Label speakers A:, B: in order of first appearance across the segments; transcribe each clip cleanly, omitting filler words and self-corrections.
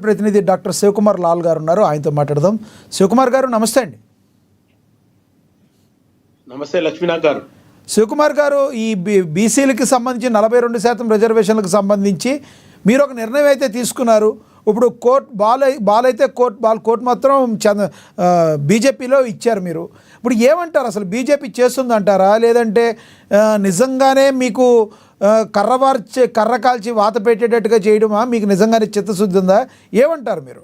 A: ప్రతినిధి డాక్టర్ శివకుమార్ లాల్ గారు ఉన్నారు, ఆయనతో మాట్లాడదాం. శివకుమార్ గారు నమస్తే అండి.
B: నమస్తే లక్ష్మీనాథ్ గారు.
A: శివకుమార్ గారు, ఈ బీసీలకి సంబంధించి 42% రిజర్వేషన్లకు సంబంధించి మీరు ఒక నిర్ణయం అయితే తీసుకున్నారు. ఇప్పుడు కోర్టు మాత్రం బీజేపీలో ఇచ్చారు. మీరు ఇప్పుడు ఏమంటారు? అసలు బీజేపీ చేస్తుందంటారా, లేదంటే నిజంగానే మీకు కర్ర కాల్చి వాత పెట్టేటట్టుగా చేయడమా? మీకు నిజంగానే చిత్తశుద్ధి ఉందా? ఏమంటారు మీరు?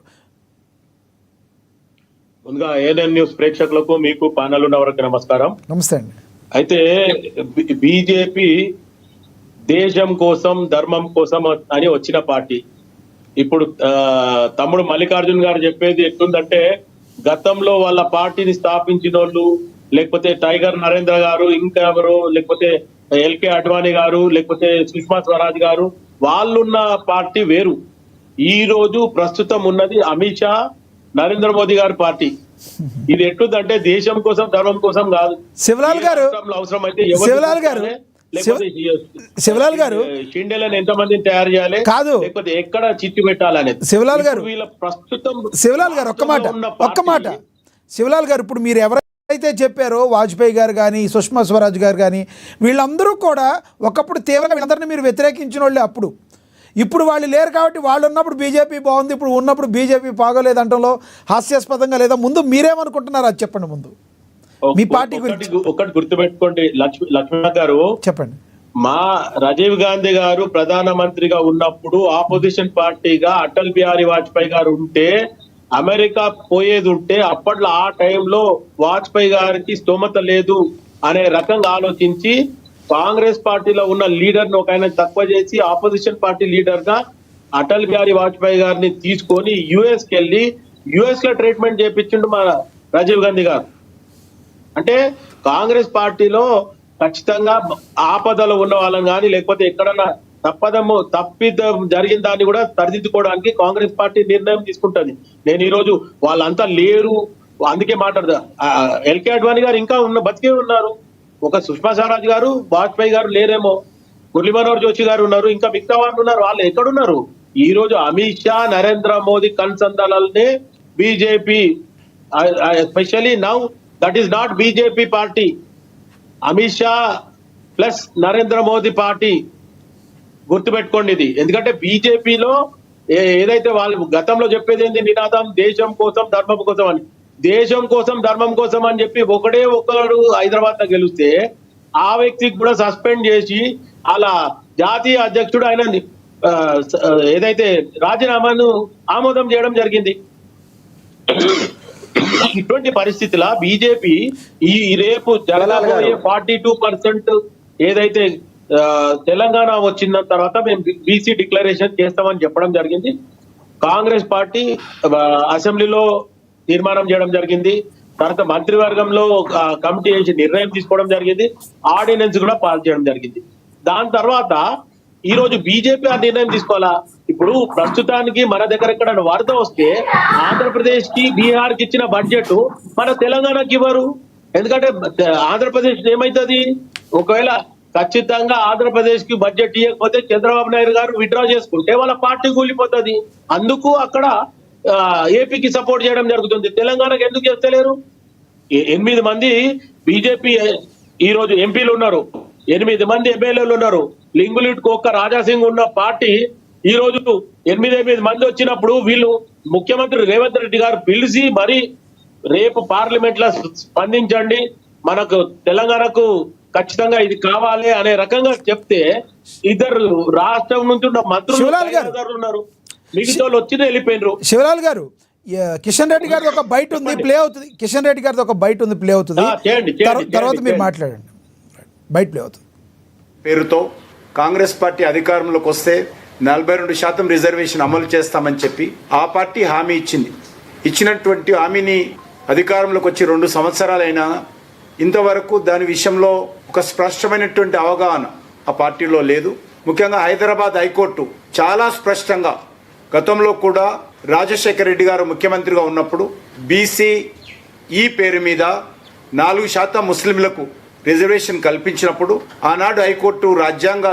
B: ముందుగా ఏఎన్ఎన్ న్యూస్ ప్రేక్షకులకు, మీకు ప్యానెల్ ఉన్న వరకు నమస్కారం.
A: నమస్తే అండి.
B: అయితే బీజేపీ దేశం కోసం, ధర్మం కోసం అని వచ్చిన పార్టీ. ఇప్పుడు తమ్ముడు మల్లికార్జున్ గారు చెప్పేది ఎట్లుందంటే, గతంలో వాళ్ళ పార్టీని స్థాపించిన వాళ్ళు, లేకపోతే టైగర్ నరేంద్ర గారు, ఇంకెవరు, లేకపోతే ఎల్కే అడ్వాణి గారు, లేకపోతే సుష్మా స్వరాజ్ గారు, వాళ్ళున్న పార్టీ వేరు. ఈ రోజు ప్రస్తుతం ఉన్నది అమిత్ షా, నరేంద్ర మోదీ గారి పార్టీ. ఇది ఎట్లుందంటే దేశం కోసం, ధర్మం కోసం కాదు.
A: శివలాల్ గారు,
B: అవసరమైతే
A: శివలాల్ గారు
B: షిండేలను ఎంతమందిని తయారు చేయాలి కాదు, లేకపోతే ఎక్కడ చిత్తు పెట్టాలనేది.
A: శివలాల్ గారు,
B: వీళ్ళ ప్రస్తుతం
A: శివలాల్ గారు ఒక్క మాట శివలాల్ గారు, ఇప్పుడు మీరు ఎవరైతే చెప్పారో వాజ్పేయి గారు కానీ, సుష్మా స్వరాజ్ గారు కానీ, వీళ్ళందరూ కూడా ఒకప్పుడు తీవ్రంగా వీళ్ళందరినీ మీరు వ్యతిరేకించిన వాళ్ళే. ఇప్పుడు వాళ్ళు లేరు కాబట్టి వాళ్ళు ఉన్నప్పుడు బీజేపీ బాగుంది, ఇప్పుడు ఉన్నప్పుడు బీజేపీ బాగోలేదంటంలో హాస్యాస్పదంగా లేదా? ముందు మీరేమనుకుంటున్నారు అది చెప్పండి. ముందు మీ పార్టీ గురించి
B: ఒకటి గుర్తుపెట్టుకోండి లక్ష్మణ్ గారు,
A: చెప్పండి.
B: మా రాజీవ్ గాంధీ గారు ప్రధానమంత్రిగా ఉన్నప్పుడు ఆపోజిషన్ పార్టీగా అటల్ బిహారీ వాజ్పేయి గారు ఉంటే, అమెరికా పోయేది ఉంటే, అప్పట్లో ఆ టైంలో వాజ్పేయి గారికి స్తోమత లేదు అనే రకంగా ఆలోచించి కాంగ్రెస్ పార్టీలో ఉన్న లీడర్ ను ఒక ఆయన తక్కువ చేసి ఆపోజిషన్ పార్టీ లీడర్ గా అటల్ బిహారీ వాజ్పేయి గారిని తీసుకొని యుఎస్ కి వెళ్ళి యుఎస్ లో ట్రీట్మెంట్ చేయించిండు మా రాజీవ్ గాంధీ గారు. అంటే కాంగ్రెస్ పార్టీలో ఖచ్చితంగా ఆపదలో ఉన్న వాళ్ళని కానీ, లేకపోతే ఎక్కడన్నా తప్పిదం జరిగిన దాన్ని కూడా సరిదిద్దుకోవడానికి కాంగ్రెస్ పార్టీ నిర్ణయం తీసుకుంటుంది. నేను ఈ రోజు వాళ్ళంతా లేరు, అందుకే మాట్లాడదా. ఎల్కే అడ్వాణి గారు ఇంకా బతికే ఉన్నారు, ఒక సుష్మా స్వరాజ్ గారు, వాజ్పేయి గారు లేరేమో, మురళీ మనోహర్ జోషి గారు ఉన్నారు, ఇంకా మిగతా వాళ్ళు ఉన్నారు. వాళ్ళు ఎక్కడున్నారు? ఈ రోజు అమిత్ షా, నరేంద్ర మోదీ కన్సందలనే BJP, especially now that is not BJP party, Amit Shah plus Narendra Modi party. గుర్తుపెట్టుకోండి ఇది. ఎందుకంటే బీజేపీలో ఏదైతే వాళ్ళు గతంలో చెప్పేది ఏంటి నినాదం, దేశం కోసం, ధర్మం కోసం అని. దేశం కోసం, ధర్మం కోసం అని చెప్పి ఒకడు హైదరాబాద్ లో గెలిస్తే ఆ వ్యక్తికి కూడా సస్పెండ్ చేసి అలా జాతీయ అధ్యక్షుడు ఆయన ఏదైతే రాజీనామాను ఆమోదం చేయడం జరిగింది. ఇటువంటి పరిస్థితిలో బీజేపీ ఈ రేపు జరగబోయే 42% ఏదైతే తెలంగాణ వచ్చిన తర్వాత మేము బీసీ డిక్లరేషన్ చేస్తామని చెప్పడం జరిగింది. కాంగ్రెస్ పార్టీ అసెంబ్లీలో తీర్మానం చేయడం జరిగింది. తర్వాత మంత్రివర్గంలో కమిటీ వేసి నిర్ణయం తీసుకోవడం జరిగింది. ఆర్డినెన్స్ కూడా పాస్ చేయడం జరిగింది. దాని తర్వాత ఈ రోజు బీజేపీ ఆ నిర్ణయం తీసుకోవాలా? ఇప్పుడు ప్రస్తుతానికి మన దగ్గర ఎక్కడ వరద వస్తే ఆంధ్రప్రదేశ్ కి, బీహార్ కి ఇచ్చిన బడ్జెట్ మన తెలంగాణకి ఇవ్వరు. ఎందుకంటే ఆంధ్రప్రదేశ్ ఏమైతుంది? ఒకవేళ ఖచ్చితంగా ఆంధ్రప్రదేశ్ కి బడ్జెట్ ఇవ్వకపోతే చంద్రబాబు నాయుడు గారు విత్డ్రా చేసుకుంటే వాళ్ళ పార్టీ కూలిపోతుంది. అందుకు అక్కడ ఏపీకి సపోర్ట్ చేయడం జరుగుతుంది. తెలంగాణకు ఎందుకు చేస్తలేరు? 8 మంది బీజేపీ ఈ రోజు ఎంపీలు ఉన్నారు, 8 మంది ఎమ్మెల్యేలు ఉన్నారు. లింగులిట్కు ఒక్క రాజాసింగ్ ఉన్న పార్టీ ఈ రోజు 8 మంది వచ్చినప్పుడు వీళ్ళు ముఖ్యమంత్రి రేవంత్ రెడ్డి గారు పిలిచి మరి రేపు పార్లమెంట్ లో స్పందించండి, మనకు తెలంగాణకు ఖచ్చితంగా ఇది కావాలి అనే రకంగా చెప్తే ఇద్దరు రాష్ట్రం నుంచి ఉన్న మంత్రులు ఉన్నారు, మిగతా వాళ్ళు వచ్చి వెళ్ళిపోయినారు.
A: శివలాల్ గారు, కిషన్ రెడ్డి గారిది ఒక బయట ఉంది, ప్లే అవుతుంది. కిషన్ రెడ్డి గారిది ఒక బయట ఉంది, ప్లే అవుతుంది. తర్వాత మీరు మాట్లాడండి. బయట ప్లే అవుతుంది.
C: పేరుతో కాంగ్రెస్ పార్టీ అధికారంలోకి వస్తే 42% రిజర్వేషన్ అమలు చేస్తామని చెప్పి ఆ పార్టీ హామీ ఇచ్చింది. ఇచ్చినటువంటి హామీని అధికారంలోకి వచ్చి 2 సంవత్సరాలైనా ఇంతవరకు దాని విషయంలో ఒక స్పష్టమైనటువంటి అవగాహన ఆ పార్టీలో లేదు. ముఖ్యంగా హైదరాబాద్ హైకోర్టు చాలా స్పష్టంగా గతంలో కూడా రాజశేఖర రెడ్డి గారు ముఖ్యమంత్రిగా ఉన్నప్పుడు బీసీ ఈ పేరు మీద 4% ముస్లింలకు రిజర్వేషన్ కల్పించినప్పుడు ఆనాడు హైకోర్టు రాజ్యాంగ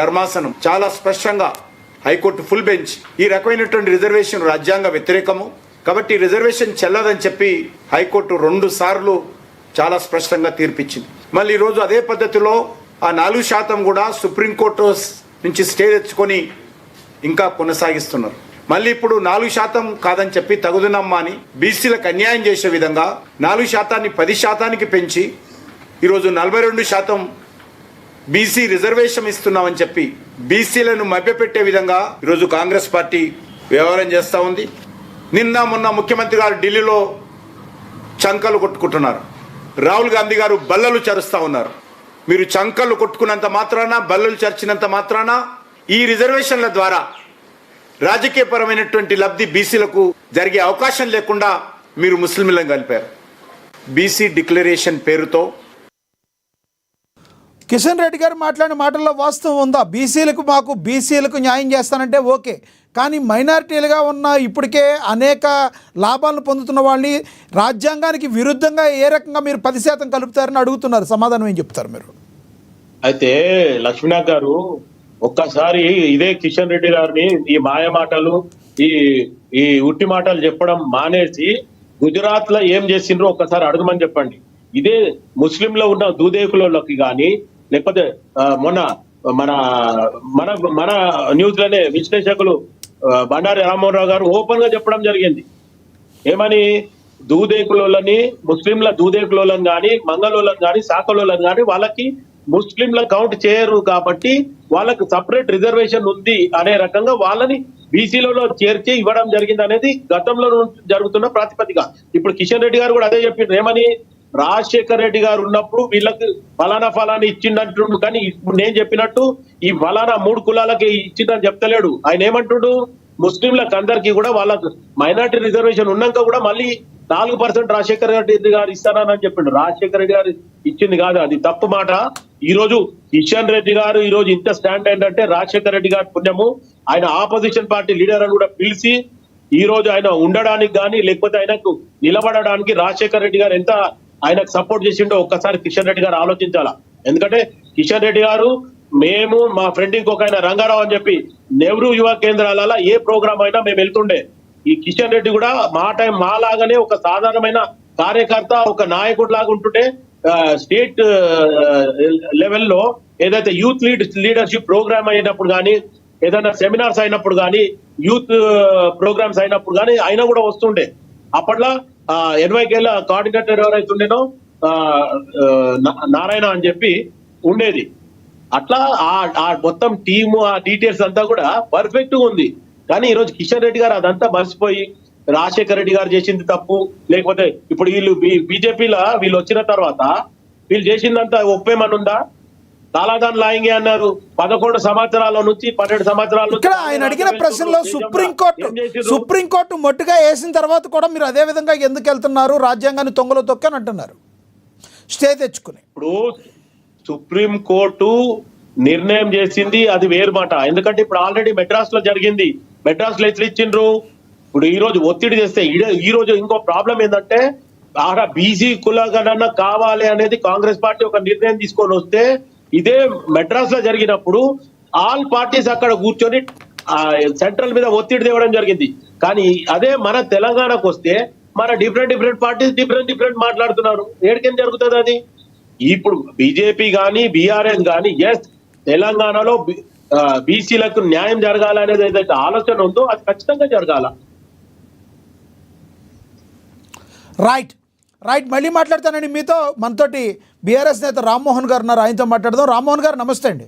C: ధర్మాసనం చాలా స్పష్టంగా హైకోర్టు ఫుల్ బెంచ్ ఈ రకమైనటువంటి రిజర్వేషన్ రాజ్యాంగ వ్యతిరేకము, కాబట్టి రిజర్వేషన్ చెల్లదని చెప్పి హైకోర్టు 2 సార్లు చాలా స్పష్టంగా తీర్పిచ్చింది. మళ్ళీ ఈరోజు అదే పద్ధతిలో ఆ 4% కూడా సుప్రీంకోర్టు నుంచి స్టే తెచ్చుకొని ఇంకా కొనసాగిస్తున్నారు. మళ్ళీ ఇప్పుడు 4% కాదని చెప్పి తగుదనమ్మా అని బీసీలకు అన్యాయం చేసే విధంగా 4%ని 10%కి పెంచి ఈరోజు 42% బీసీ రిజర్వేషన్ ఇస్తున్నామని చెప్పి బీసీలను మభ్యపెట్టే విధంగా ఈరోజు కాంగ్రెస్ పార్టీ వ్యవహారం చేస్తూ ఉంది. నిన్న మొన్న ముఖ్యమంత్రి గారు ఢిల్లీలో చంకలు కొట్టుకుంటున్నారు, రాహుల్ గాంధీ గారు బల్లలు చరుస్తూ ఉన్నారు. మీరు చంకలు కొట్టుకున్నంత మాత్రాన, బల్లలు చర్చినంత మాత్రాన ఈ రిజర్వేషన్ల ద్వారా రాజకీయపరమైనటువంటి లబ్ధి బీసీలకు జరిగే అవకాశం లేకుండా మీరు ముస్లింలను కలిపారు. బీసీ డిక్లరేషన్ పేరుతో
A: కిషన్ రెడ్డి గారు మాట్లాడిన మాటల్లో వాస్తవం ఉందా? బీసీలకు న్యాయం చేస్తానంటే ఓకే, కానీ మైనారిటీలుగా ఉన్న ఇప్పటికే అనేక లాభాలను పొందుతున్న వాళ్ళని రాజ్యాంగానికి విరుద్ధంగా ఏ రకంగా మీరు 10% కలుపుతారని అడుగుతున్నారు. సమాధానం ఏం చెప్తారు మీరు?
B: అయితే లక్ష్మీనాథ్ గారు ఒక్కసారి ఇదే కిషన్ రెడ్డి గారిని ఈ మాయ మాటలు ఈ ఉట్టి మాటలు చెప్పడం మానేసి గుజరాత్ లో ఏం చేసిండ్రో ఒక్కసారి అడగమని చెప్పండి. ఇదే ముస్లింలో ఉన్న దూదేకులకి కానీ లేకపోతే మొన్న మన మన మన న్యూస్ లోనే విశ్లేషకులు బండారి రామ్మోహన్ రావు గారు ఓపెన్ గా చెప్పడం జరిగింది. ఏమని? దూదేకులని, ముస్లింల దూదేకులను కానీ, మంగళోళ్ళని కానీ, శాఖలోళ్ళని కానీ వాళ్ళకి ముస్లింల కౌంట్ చేయరు కాబట్టి వాళ్ళకి సపరేట్ రిజర్వేషన్ ఉంది అనే రకంగా వాళ్ళని బీసీలలో చేర్చి ఇవ్వడం జరిగింది అనేది గతంలో జరుగుతున్న ప్రాతిపదిక. ఇప్పుడు కిషన్ రెడ్డి గారు కూడా అదే చెప్పిండ్రు. ఏమని? రాజశేఖర్ రెడ్డి గారు ఉన్నప్పుడు వీళ్ళకి ఫలానా ఇచ్చిందంటుండు, కానీ ఇప్పుడు నేను చెప్పినట్టు ఈ ఫలానా 3 కులాలకి ఇచ్చిందని చెప్తలేడు. ఆయన ఏమంటుడు? ముస్లింలకు అందరికీ కూడా వాళ్ళకు మైనార్టీ రిజర్వేషన్ ఉన్నాక కూడా మళ్ళీ 4% రాజశేఖర్ రెడ్డి గారు ఇస్తానని చెప్పిండు. రాజశేఖర్ రెడ్డి గారు ఇచ్చింది కాదు, అది తప్పు మాట. ఈ రోజు కిషన్ రెడ్డి గారు ఈ రోజు ఇంత స్టాండ్ ఏంటంటే రాజశేఖర్ రెడ్డి గారి పుణ్యము. ఆయన ఆపోజిషన్ పార్టీ లీడర్ అని కూడా పిలిచి ఈ రోజు ఆయన ఉండడానికి కానీ లేకపోతే ఆయనకు నిలబడడానికి రాజశేఖర్ రెడ్డి గారు ఎంత ఆయనకు సపోర్ట్ చేసిండో ఒక్కసారి కిషన్ రెడ్డి గారు ఆలోచించాలా. ఎందుకంటే కిషన్ రెడ్డి గారు, మేము మా ఫ్రెండ్ ఇంకొక ఆయన రంగారావు అని చెప్పి నెహ్రూ యువ కేంద్రాలలో ఏ ప్రోగ్రామ్ అయినా మేము వెళ్తుండే. ఈ కిషన్ రెడ్డి కూడా మాలాగానే ఒక సాధారణమైన కార్యకర్త, ఒక నాయకుడు లాగా ఉంటుండే. స్టేట్ లెవెల్లో ఏదైతే యూత్ లీడర్షిప్ ప్రోగ్రామ్ అయినప్పుడు కానీ, ఏదైనా సెమినార్స్ అయినప్పుడు కానీ, యూత్ ప్రోగ్రామ్స్ అయినప్పుడు కానీ ఆయన కూడా వస్తుండే. అప్పట్లో 80 కోఆర్డినేటర్ ఎవరైతుండేనో నారాయణ అని చెప్పి ఉండేది. అట్లా ఆ మొత్తం టీము, ఆ డీటెయిల్స్ అంతా కూడా పర్ఫెక్ట్ గా ఉంది. కానీ ఈ రోజు కిషన్ రెడ్డి గారు అదంతా మర్చిపోయి రాజశేఖర్ రెడ్డి గారు చేసింది తప్పు, లేకపోతే ఇప్పుడు వీళ్ళు బీజేపీలో వీళ్ళు వచ్చిన తర్వాత వీళ్ళు చేసిందంతా ఒప్పేమనుందా? తాలాదాన్ లాయింగే అన్నారు. 11 సంవత్సరాల నుంచి 12 సంవత్సరాల నుంచి
A: ఇక్కడ ఆయన అడిగిన ప్రశ్నలో సుప్రీంకోర్టు మొట్టుగా వేసిన తర్వాత కూడా మీరు అదే విధంగా ఎందుకు వెళ్తున్నారు, రాజ్యాంగాన్ని తొంగలో తొక్కని అంటున్నారు స్టే తెచ్చుకుని.
B: ఇప్పుడు సుప్రీంకోర్టు నిర్ణయం చేసింది అది వేరు మాట. ఎందుకంటే ఇప్పుడు ఆల్రెడీ మెడ్రాస్ లో జరిగింది. మెడ్రాస్ లో ఎట్లా ఇచ్చిండ్రు? ఇప్పుడు ఈ రోజు ఒత్తిడి చేస్తే ఈ రోజు ఇంకో ప్రాబ్లం ఏంటంటే ఆడ బీసీ కులగణన కావాలి అనేది కాంగ్రెస్ పార్టీ ఒక నిర్ణయం తీసుకొని వస్తే, ఇదే మెడ్రాస్ లో జరిగినప్పుడు ఆల్ పార్టీస్ అక్కడ కూర్చొని సెంట్రల్ మీద ఒత్తిడి తేవడం జరిగింది. కానీ అదే మన తెలంగాణకు వస్తే మన డిఫరెంట్ పార్టీస్ డిఫరెంట్ మాట్లాడుతున్నారు. ఏడికేం జరుగుతుంది అది? ఇప్పుడు బీజేపీ కానీ బీఆర్ఎస్ కానీ ఎస్ తెలంగాణలో బీసీలకు న్యాయం జరగాలనేది ఏదైతే ఆలోచన ఉందో అది ఖచ్చితంగా జరగాల.
A: రైట్ మళ్ళీ మాట్లాడతానండి మీతో. మనతోటి బీఆర్ఎస్ నేత రామ్మోహన్ గారు ఉన్నారు, ఆయనతో మాట్లాడదాం. రామ్మోహన్ గారు నమస్తే అండి.